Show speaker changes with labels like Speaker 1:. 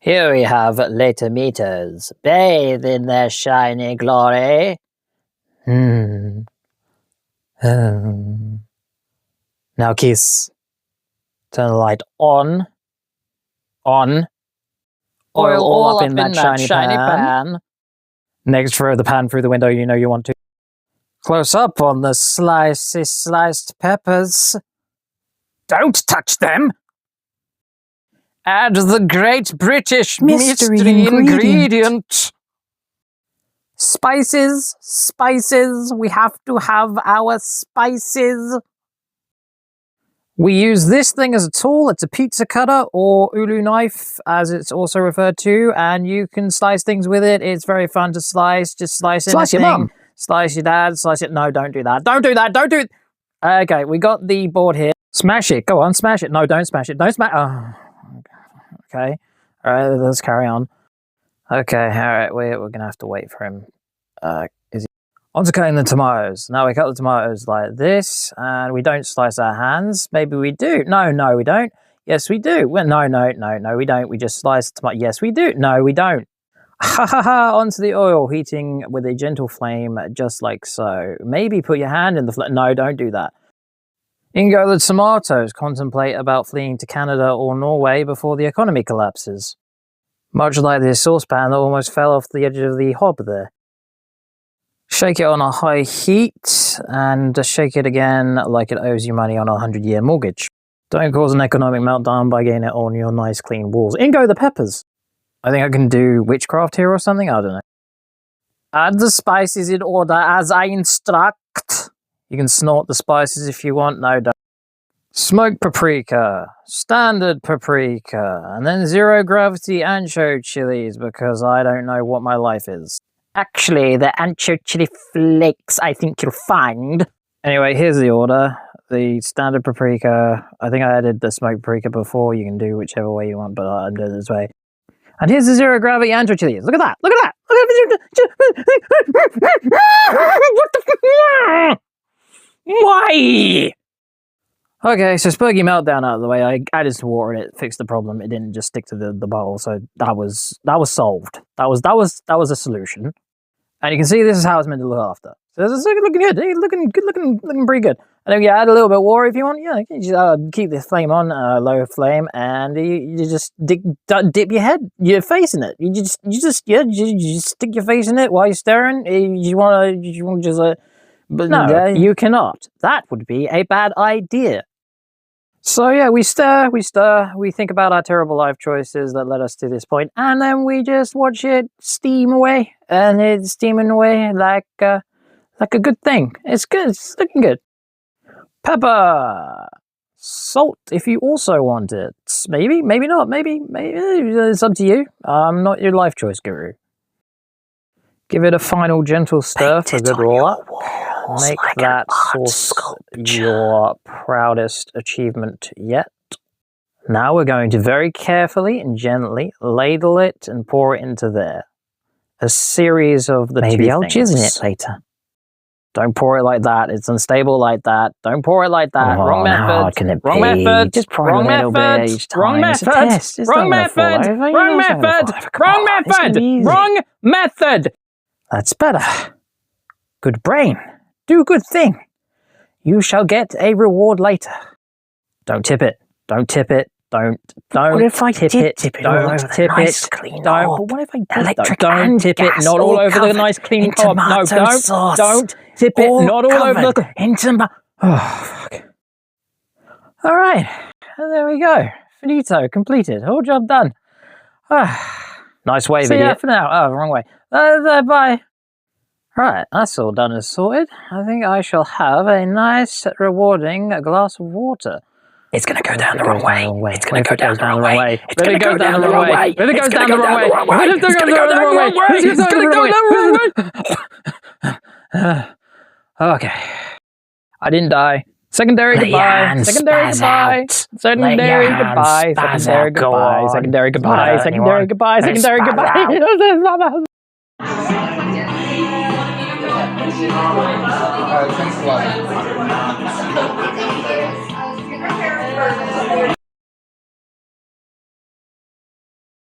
Speaker 1: Here we have later meters. Bathe in their shiny glory. Now kiss. Turn the light on. On. Oil all up in that shiny pan. Next, throw the pan through the window you know you want to. Close up on the sliced peppers. Don't touch them! Add the great British mystery ingredient. Spices, we have to have our spices. We use this thing as a tool. It's a pizza cutter or ulu knife, as it's also referred to, and you can slice things with it. It's very fun to slice. Just slice anything. Slice your mum. Slice your dad. Slice it. No, don't do that. Don't do that. Don't do it. Okay, we got the board here. Smash it. Go on, smash it. No, don't smash it. Don't smash. Oh. Okay. All right, let's carry on. Okay, all right, we're going to have to wait for him. On to cutting the tomatoes. Now we cut the tomatoes like this, and we don't slice our hands. Maybe we do. No, we don't. Yes, we do. Well, no, we don't. We just slice the tomato. Yes, we do. No, we don't. Ha ha ha, onto the oil, heating with a gentle flame, just like so. Maybe put your hand in the flame. No, don't do that. In go the tomatoes. Contemplate about fleeing to Canada or Norway before the economy collapses. Much like this saucepan that almost fell off the edge of the hob there. Shake it on a high heat and shake it again like it owes you money on a 100-year mortgage. Don't cause an economic meltdown by getting it on your nice clean walls. In go the peppers. I think I can do witchcraft here or something. I don't know. Add the spices in order as I instruct. You can snort the spices if you want. No, don't. Smoked paprika, standard paprika, and then zero gravity ancho chilies because I don't know what my life is. Actually, the ancho chili flakes I think you'll find. Anyway, here's the order. The standard paprika. I think I added the smoked paprika before. You can do whichever way you want, but I'm doing it this way. And here's the zero gravity ancho chilies. Look at that! Look at that! What the? Why? Okay, so Spurgy meltdown out of the way. I added some water and it fixed the problem. It didn't just stick to the bowl, so that was solved. That was a solution. And you can see this is how it's meant to look after. So it's looking good. It's looking pretty good. And then you add a little bit of water if you want. Yeah, you can just keep the flame on low flame, and you just dip your face in it. You just stick your face in it while you're stirring. You want to just. But no, you cannot. That would be a bad idea. So yeah, we stir, we think about our terrible life choices that led us to this point, and then we just watch it steam away, and it's steaming away like a good thing. It's good, it's looking good. Pepper. Salt, if you also want it. Maybe not, maybe, it's up to you. I'm not your life choice guru. Give it a final gentle stir for good roll up. Make that sauce your proudest achievement yet. Now we're going to very carefully and gently ladle it and pour it into there. A series of the
Speaker 2: Maybe I'll
Speaker 1: things.
Speaker 2: jizz in it later.
Speaker 1: Don't pour it like that. It's unstable like that. Don't pour it like that.
Speaker 2: Oh,
Speaker 1: Wrong method.
Speaker 2: How hard can it
Speaker 1: Wrong
Speaker 2: be?
Speaker 1: method.
Speaker 2: Just pour
Speaker 1: Wrong
Speaker 2: it a little
Speaker 1: method.
Speaker 2: bit each time.
Speaker 1: Wrong
Speaker 2: It's a
Speaker 1: method.
Speaker 2: test. It's
Speaker 1: Wrong
Speaker 2: not gonna
Speaker 1: method.
Speaker 2: fall over. You
Speaker 1: Wrong
Speaker 2: know it's not gonna
Speaker 1: method.
Speaker 2: fall over. Come
Speaker 1: Wrong
Speaker 2: on, it's gonna
Speaker 1: method.
Speaker 2: be easy.
Speaker 1: Wrong method. That's better. Good brain. Do good thing. You shall get a reward later. Don't tip it. Don't tip it. Don't
Speaker 2: What if I
Speaker 1: tip
Speaker 2: did
Speaker 1: it.
Speaker 2: tip it all
Speaker 1: Don't
Speaker 2: over
Speaker 1: tip
Speaker 2: the nice
Speaker 1: it.
Speaker 2: clean
Speaker 1: Don't.
Speaker 2: hob?
Speaker 1: But what if I did?
Speaker 2: Electric
Speaker 1: Don't
Speaker 2: and
Speaker 1: tip it.
Speaker 2: gas
Speaker 1: Not all
Speaker 2: all
Speaker 1: over the
Speaker 2: covered
Speaker 1: nice clean
Speaker 2: in
Speaker 1: hob. No,
Speaker 2: tomato
Speaker 1: don't.
Speaker 2: sauce.
Speaker 1: Don't tip it.
Speaker 2: All
Speaker 1: Not all over the.
Speaker 2: covered in tomato.
Speaker 1: Oh, fuck. All right. There we go. Finito. Completed. All job done. Nice wave,
Speaker 2: See ya.
Speaker 1: idiot. For now. Oh, wrong way. Bye. Right, that's all done and sorted. I think I shall have a nice, rewarding glass of water.
Speaker 2: It's going to go down the wrong way. It's going to go down the wrong way.
Speaker 1: It's going to go down the wrong way. If it goes down the wrong way. If it goes down the wrong way. It's going to go down the wrong way. Okay. I didn't die. Secondary goodbye. Secondary goodbye. Secondary goodbye. Secondary goodbye. Secondary goodbye. Secondary goodbye. Secondary goodbye.
Speaker 3: Thanks a lot.